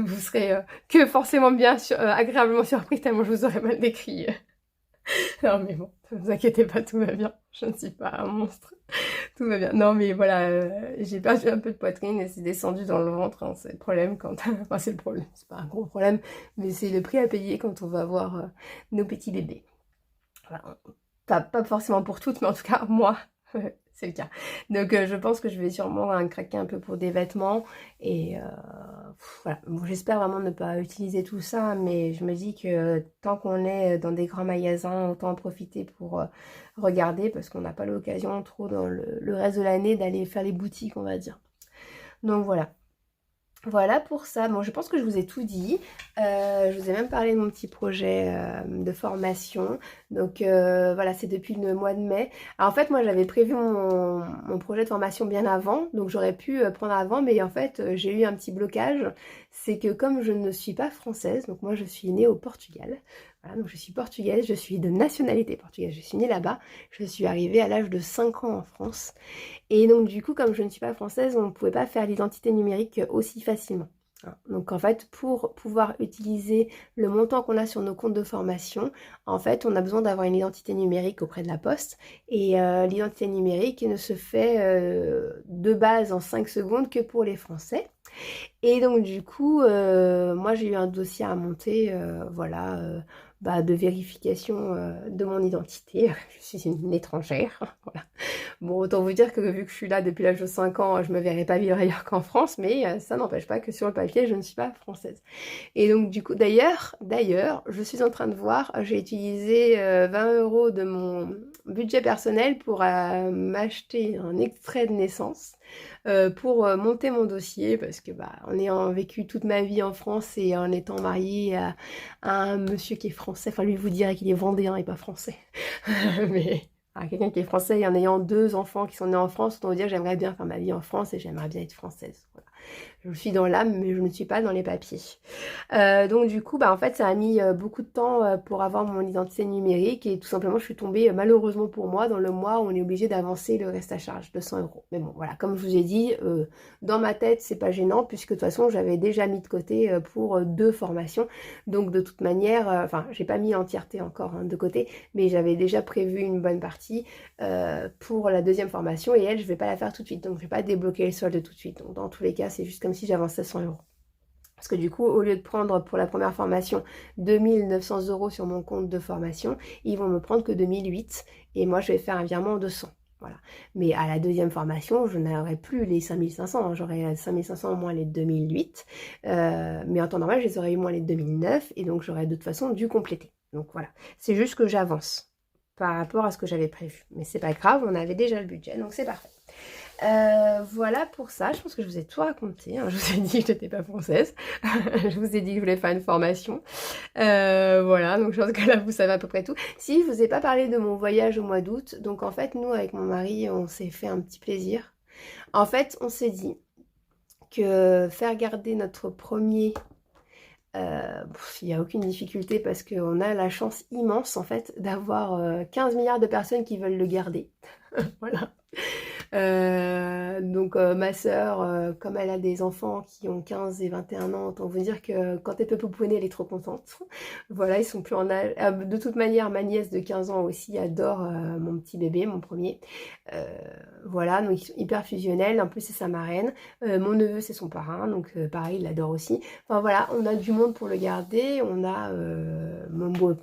vous serez que forcément bien agréablement surpris tellement je vous aurais mal décrit. Non mais bon, ne vous inquiétez pas, tout va bien. Je ne suis pas un monstre. Tout va bien. Non mais voilà, j'ai perdu un peu de poitrine et c'est descendu dans le ventre. Hein. C'est le problème quand... Enfin c'est le problème, c'est pas un gros problème, mais c'est le prix à payer quand on va voir nos petits bébés. Voilà. Pas forcément pour toutes, mais en tout cas moi, c'est le cas. Donc je pense que je vais sûrement craquer un peu pour des vêtements et voilà. Bon, j'espère vraiment ne pas utiliser tout ça, mais je me dis que tant qu'on est dans des grands magasins, autant en profiter pour regarder parce qu'on n'a pas l'occasion trop dans le reste de l'année d'aller faire les boutiques, on va dire. Donc voilà. Voilà pour ça. Bon, je pense que je vous ai tout dit. Je vous ai même parlé de mon petit projet de formation. Donc voilà, c'est depuis le mois de mai. Alors en fait, moi j'avais prévu mon projet de formation bien avant. Donc j'aurais pu prendre avant, mais en fait j'ai eu un petit blocage. C'est que comme je ne suis pas française, donc moi je suis née au Portugal. Voilà, donc je suis portugaise, je suis de nationalité portugaise. Je suis née là-bas. Je suis arrivée à l'âge de 5 ans en France. Et donc du coup, comme je ne suis pas française, on ne pouvait pas faire l'identité numérique aussi facilement. Donc en fait, pour pouvoir utiliser le montant qu'on a sur nos comptes de formation, en fait, on a besoin d'avoir une identité numérique auprès de la Poste. Et l'identité numérique ne se fait de base en 5 secondes que pour les Français. Et donc du coup, moi j'ai eu un dossier à monter, voilà, de vérification de mon identité. Je suis une étrangère, voilà. Bon, autant vous dire que vu que je suis là depuis l'âge de 5 ans, je me verrai pas vivre ailleurs qu'en France, mais ça n'empêche pas que sur le papier, je ne suis pas française. Et donc du coup, d'ailleurs, je suis en train de voir, j'ai utilisé 20 € de mon budget personnel pour m'acheter un extrait de naissance pour monter mon dossier, parce que en ayant vécu toute ma vie en France et en étant mariée à un monsieur qui est français, enfin lui vous dirait qu'il est vendéen et pas français, mais... quelqu'un qui est français et en ayant 2 enfants qui sont nés en France, autant vous dire que j'aimerais bien faire ma vie en France et j'aimerais bien être française. Voilà. Je suis dans l'âme, mais je ne suis pas dans les papiers. Donc du coup, en fait, ça a mis beaucoup de temps pour avoir mon identité numérique et tout simplement, je suis tombée, malheureusement pour moi, dans le mois où on est obligé d'avancer le reste à charge de 100 €. Mais bon, voilà, comme je vous ai dit, dans ma tête, c'est pas gênant puisque de toute façon, j'avais déjà mis de côté pour 2 formations. Donc de toute manière, enfin, j'ai pas mis l'entièreté encore de côté, mais j'avais déjà prévu une bonne partie pour la deuxième formation et elle, je vais pas la faire tout de suite. Donc je vais pas débloquer le solde tout de suite. Donc dans tous les cas, c'est juste comme si j'avançais 100 €. Parce que du coup, au lieu de prendre pour la première formation 2900 € sur mon compte de formation, ils vont me prendre que 2008 et moi je vais faire un virement de 100. Voilà. Mais à la deuxième formation, je n'aurai plus les 5500, hein, j'aurai 5500 moins les 2008. Mais en temps normal, je les aurais eu moins les 2009 et donc j'aurais de toute façon dû compléter. Donc voilà, c'est juste que j'avance par rapport à ce que j'avais prévu. Mais c'est pas grave, on avait déjà le budget, donc c'est parfait. Voilà pour ça, je pense que je vous ai tout raconté, hein. Je vous ai dit que je n'étais pas française, je vous ai dit que je voulais faire une formation, voilà, donc je pense que là vous savez à peu près tout. Si, je vous ai pas parlé de mon voyage au mois d'août, donc en fait nous avec mon mari on s'est fait un petit plaisir. En fait on s'est dit que faire garder notre premier... il n'y a aucune difficulté parce qu'on a la chance immense en fait d'avoir 15 milliards de personnes qui veulent le garder. Voilà. Donc ma sœur, comme elle a des enfants qui ont 15 et 21 ans, autant vous dire que quand elle peut pouponner, elle est trop contente. Voilà, ils sont plus en âge. De toute manière, ma nièce de 15 ans aussi adore mon petit bébé, mon premier. Voilà, donc ils sont hyper fusionnels. En plus, c'est sa marraine. Mon neveu, c'est son parrain, donc pareil, il l'adore aussi. Enfin voilà, on a du monde pour le garder. On a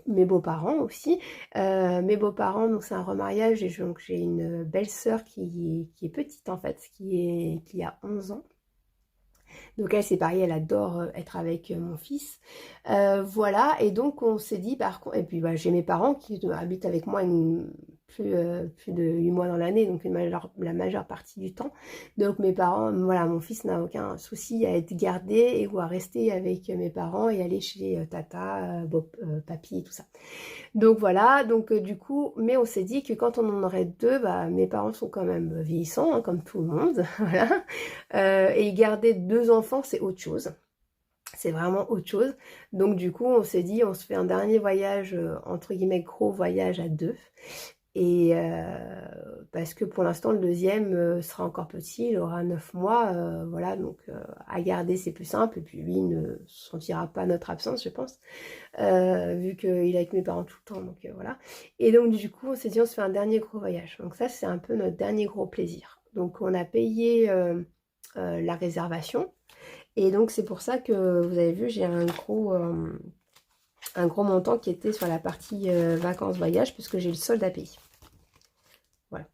mes beaux-parents aussi. Mes beaux-parents, donc c'est un remariage et donc j'ai une belle-sœur qui est petite en fait, qui a 11 ans. Donc elle c'est pareil, elle adore être avec mon fils. Voilà, et donc on s'est dit par contre, et puis j'ai mes parents qui habitent avec moi plus de 8 mois dans l'année, donc la majeure partie du temps. Donc mes parents, voilà, mon fils n'a aucun souci à être gardé et ou à rester avec mes parents et aller chez tata, papy et tout ça. Donc voilà, donc du coup, mais on s'est dit que quand on en aurait 2, mes parents sont quand même vieillissants, hein, comme tout le monde, voilà. Et garder 2 enfants, c'est autre chose. C'est vraiment autre chose. Donc du coup, on s'est dit, on se fait un dernier voyage, entre guillemets, gros voyage à 2. Et parce que pour l'instant, le deuxième sera encore petit, il aura 9 mois, voilà, donc à garder, c'est plus simple. Et puis lui, il ne sentira pas notre absence, je pense, vu qu'il est avec mes parents tout le temps, donc voilà. Et donc du coup, on s'est dit, on se fait un dernier gros voyage. Donc ça, c'est un peu notre dernier gros plaisir. Donc on a payé la réservation. Et donc c'est pour ça que, vous avez vu, j'ai un gros montant qui était sur la partie vacances voyage, puisque j'ai le solde à payer. Voilà.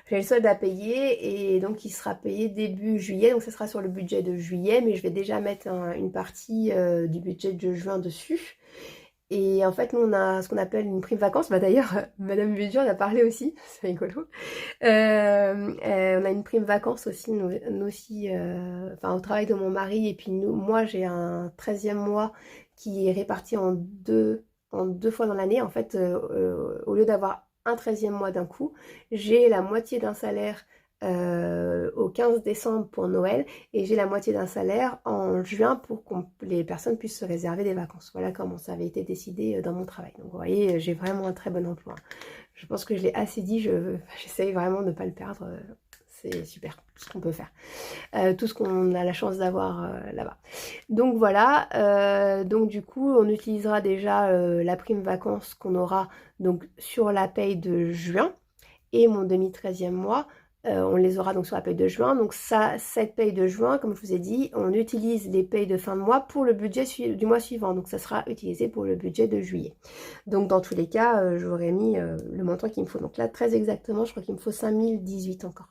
J'ai le solde à payer et donc il sera payé début juillet, donc ça sera sur le budget de juillet, mais je vais déjà mettre une partie du budget de juin dessus. Et en fait, nous, on a ce qu'on appelle une prime vacances. Bah, d'ailleurs, Madame Bédieu en a parlé aussi, c'est rigolo. On a une prime vacances aussi, nous aussi, enfin, au travail de mon mari. Et puis, moi, j'ai un 13e mois qui est réparti en deux fois dans l'année. En fait, au lieu d'avoir un 13e mois d'un coup, j'ai la moitié d'un salaire au 15 décembre pour Noël et j'ai la moitié d'un salaire en juin pour que les personnes puissent se réserver des vacances. Voilà comment ça avait été décidé dans mon travail. Donc vous voyez, j'ai vraiment un très bon emploi. Je pense que je l'ai assez dit, j'essaye vraiment de ne pas le perdre. C'est super, tout ce qu'on peut faire. Tout ce qu'on a la chance d'avoir là-bas. Donc voilà, donc du coup, on utilisera déjà la prime vacances qu'on aura donc sur la paye de juin et mon demi-13e mois. On les aura donc sur la paye de juin. Donc ça, cette paye de juin, comme je vous ai dit, on utilise les payes de fin de mois pour le budget du mois suivant. Donc ça sera utilisé pour le budget de juillet. Donc dans tous les cas, j'aurais mis le montant qu'il me faut. Donc là, très exactement, je crois qu'il me faut 5018 encore.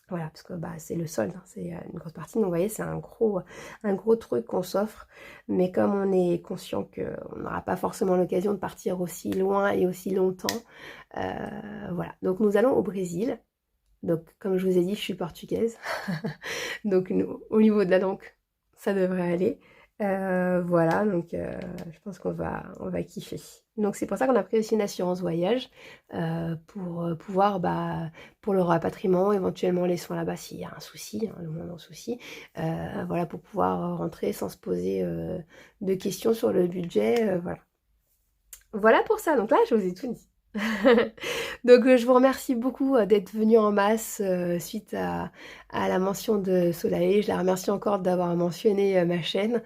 Voilà, parce que bah, c'est le solde, hein, c'est une grosse partie. Donc vous voyez, c'est un gros truc qu'on s'offre. Mais comme on est conscient qu'on n'aura pas forcément l'occasion de partir aussi loin et aussi longtemps, voilà. Donc nous allons au Brésil. Donc, comme je vous ai dit, je suis portugaise. Donc, au niveau de la langue, ça devrait aller. Voilà, donc je pense on va kiffer. Donc, c'est pour ça qu'on a pris aussi une assurance voyage pour pouvoir, pour le rapatriement, éventuellement les soins là-bas s'il y a un souci, hein, le moindre souci. Voilà, pour pouvoir rentrer sans se poser de questions sur le budget. Voilà. Voilà pour ça. Donc là, je vous ai tout dit. Donc je vous remercie beaucoup d'être venu en masse suite à la mention de Soleil. Je la remercie encore d'avoir mentionné ma chaîne.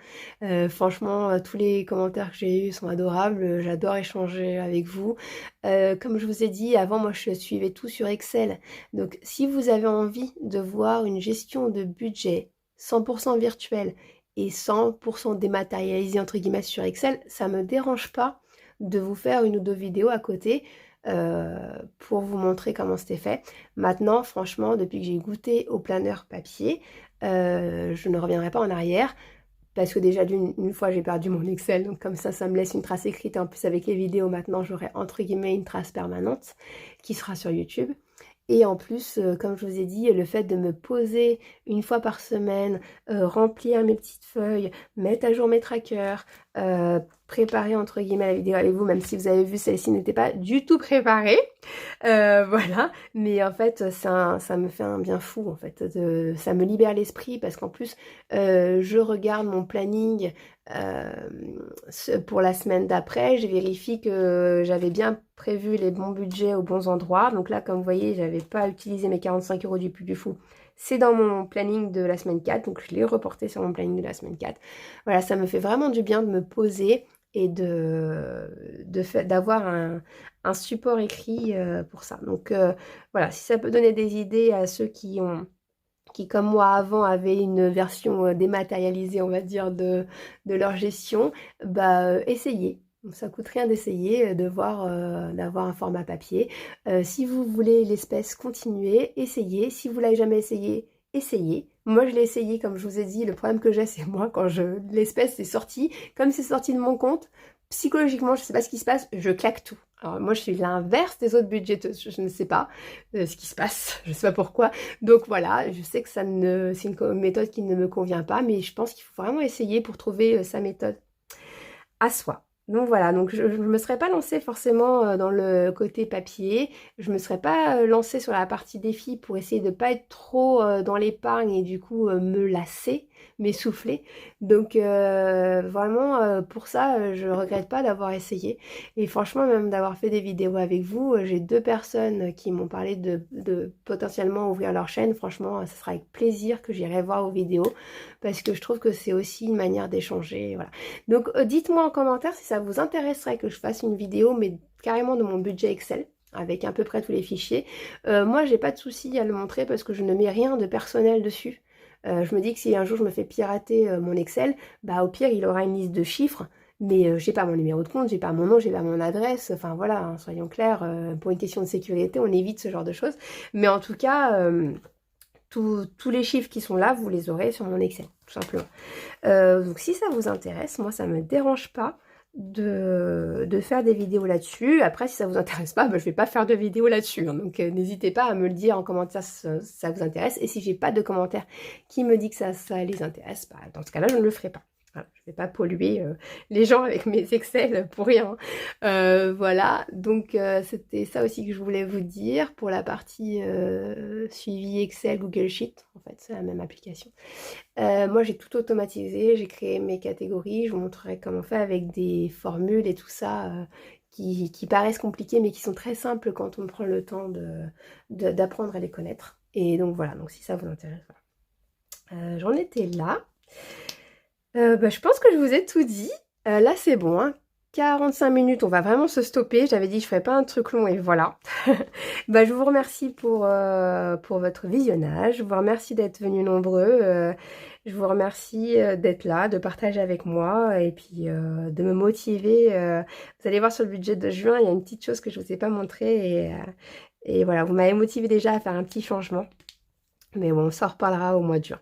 Franchement, tous les commentaires que j'ai eus sont adorables. J'adore échanger avec vous. Comme je vous ai dit, avant, moi, je suivais tout sur Excel. Donc si vous avez envie de voir une gestion de budget 100% virtuelle et 100% dématérialisée, entre guillemets, sur Excel, ça me dérange pas de vous faire une ou deux vidéos à côté pour vous montrer comment c'était fait. Maintenant, franchement, depuis que j'ai goûté au planeur papier, je ne reviendrai pas en arrière parce que déjà une fois j'ai perdu mon Excel, donc comme ça me laisse une trace écrite et en plus avec les vidéos maintenant j'aurai entre guillemets une trace permanente qui sera sur YouTube. Et en plus, comme je vous ai dit, le fait de me poser une fois par semaine, remplir mes petites feuilles, mettre à jour mes trackers, préparer entre guillemets la vidéo avec vous, même si vous avez vu celle-ci n'était pas du tout préparée. Voilà, mais en fait ça me fait un bien fou en fait, ça me libère l'esprit parce qu'en plus je regarde mon planning pour la semaine d'après, je vérifie que j'avais bien prévu les bons budgets aux bons endroits. Donc là, comme vous voyez, j'avais pas utilisé mes 45 € du Puy du Fou. C'est dans mon planning de la semaine 4, donc je l'ai reporté sur mon planning de la semaine 4. Voilà, ça me fait vraiment du bien de me poser et d'avoir un support écrit pour ça. Donc voilà, si ça peut donner des idées à ceux qui comme moi avant avaient une version dématérialisée, on va dire, de leur gestion, essayez. Donc, ça coûte rien d'essayer, d'avoir un format papier. Si vous voulez l'espèce, continuez, essayez. Si vous l'avez jamais essayé, essayez. Moi, je l'ai essayé, comme je vous ai dit. Le problème que j'ai, c'est moi, quand l'espèce est sortie, comme c'est sorti de mon compte, psychologiquement, je ne sais pas ce qui se passe, je claque tout. Alors moi, je suis l'inverse des autres budgéteuses, je ne sais pas ce qui se passe, je ne sais pas pourquoi. Donc voilà, je sais que c'est une méthode qui ne me convient pas, mais je pense qu'il faut vraiment essayer pour trouver sa méthode à soi. Donc voilà, donc je ne me serais pas lancée forcément dans le côté papier, je ne me serais pas lancée sur la partie défi pour essayer de ne pas être trop dans l'épargne et du coup me lasser. m'essouffler. Donc vraiment pour ça je regrette pas d'avoir essayé, et franchement même d'avoir fait des vidéos avec vous. J'ai 2 personnes qui m'ont parlé de potentiellement ouvrir leur chaîne. Franchement ce sera avec plaisir que j'irai voir vos vidéos, parce que je trouve que c'est aussi une manière d'échanger, voilà. Donc dites-moi en commentaire si ça vous intéresserait que je fasse une vidéo mais carrément de mon budget Excel, avec à peu près tous les fichiers. Moi j'ai pas de souci à le montrer parce que je ne mets rien de personnel dessus. Je me dis que si un jour je me fais pirater mon Excel, bah au pire il aura une liste de chiffres, mais j'ai pas mon numéro de compte, j'ai pas mon nom, j'ai pas mon adresse, enfin voilà, hein, soyons clairs, pour une question de sécurité, on évite ce genre de choses. Mais en tout cas, tous les chiffres qui sont là, vous les aurez sur mon Excel, tout simplement. Donc si ça vous intéresse, moi ça me dérange pas de faire des vidéos là-dessus. Après si ça vous intéresse pas, bah, je vais pas faire de vidéo là-dessus, hein. Donc n'hésitez pas à me le dire en commentaire si ça vous intéresse, et si j'ai pas de commentaire qui me dit que ça les intéresse, bah, dans ce cas-là je ne le ferai pas. Voilà, je vais pas polluer les gens avec mes Excel pour rien. Voilà, donc c'était ça aussi que je voulais vous dire pour la partie suivi Excel, Google Sheet. En fait c'est la même application. Moi j'ai tout automatisé, j'ai créé mes catégories, je vous montrerai comment on fait avec des formules et tout ça qui paraissent compliquées mais qui sont très simples quand on prend le temps d'apprendre à les connaître. Et donc voilà, donc si ça vous intéresse, voilà. J'en étais là. Bah, je pense que je vous ai tout dit. Là c'est bon, hein. 45 minutes, on va vraiment se stopper. J'avais dit que je ferais pas un truc long et voilà. Bah, je vous remercie pour votre visionnage. Je vous remercie d'être venus nombreux. Je vous remercie d'être là, de partager avec moi et puis de me motiver. Vous allez voir sur le budget de juin, il y a une petite chose que je ne vous ai pas montrée et voilà, vous m'avez motivé déjà à faire un petit changement. Mais bon, on s'en reparlera au mois de juin.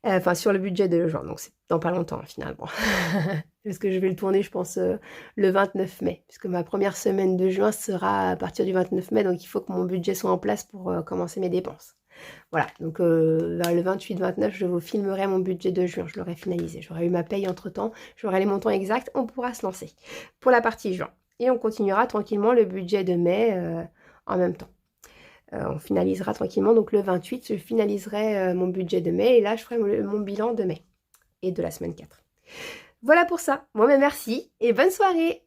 Enfin, sur le budget de juin, donc c'est dans pas longtemps finalement. Parce que je vais le tourner, je pense, le 29 mai. Puisque ma première semaine de juin sera à partir du 29 mai, donc il faut que mon budget soit en place pour commencer mes dépenses. Voilà, donc vers le 28-29, je vous filmerai mon budget de juin, je l'aurai finalisé. J'aurai eu ma paye entre-temps, j'aurai les montants exacts, on pourra se lancer pour la partie juin. Et on continuera tranquillement le budget de mai en même temps. On finalisera tranquillement, donc le 28, je finaliserai mon budget de mai, et là je ferai mon bilan de mai et de la semaine 4. Voilà pour ça. Moi, merci et bonne soirée.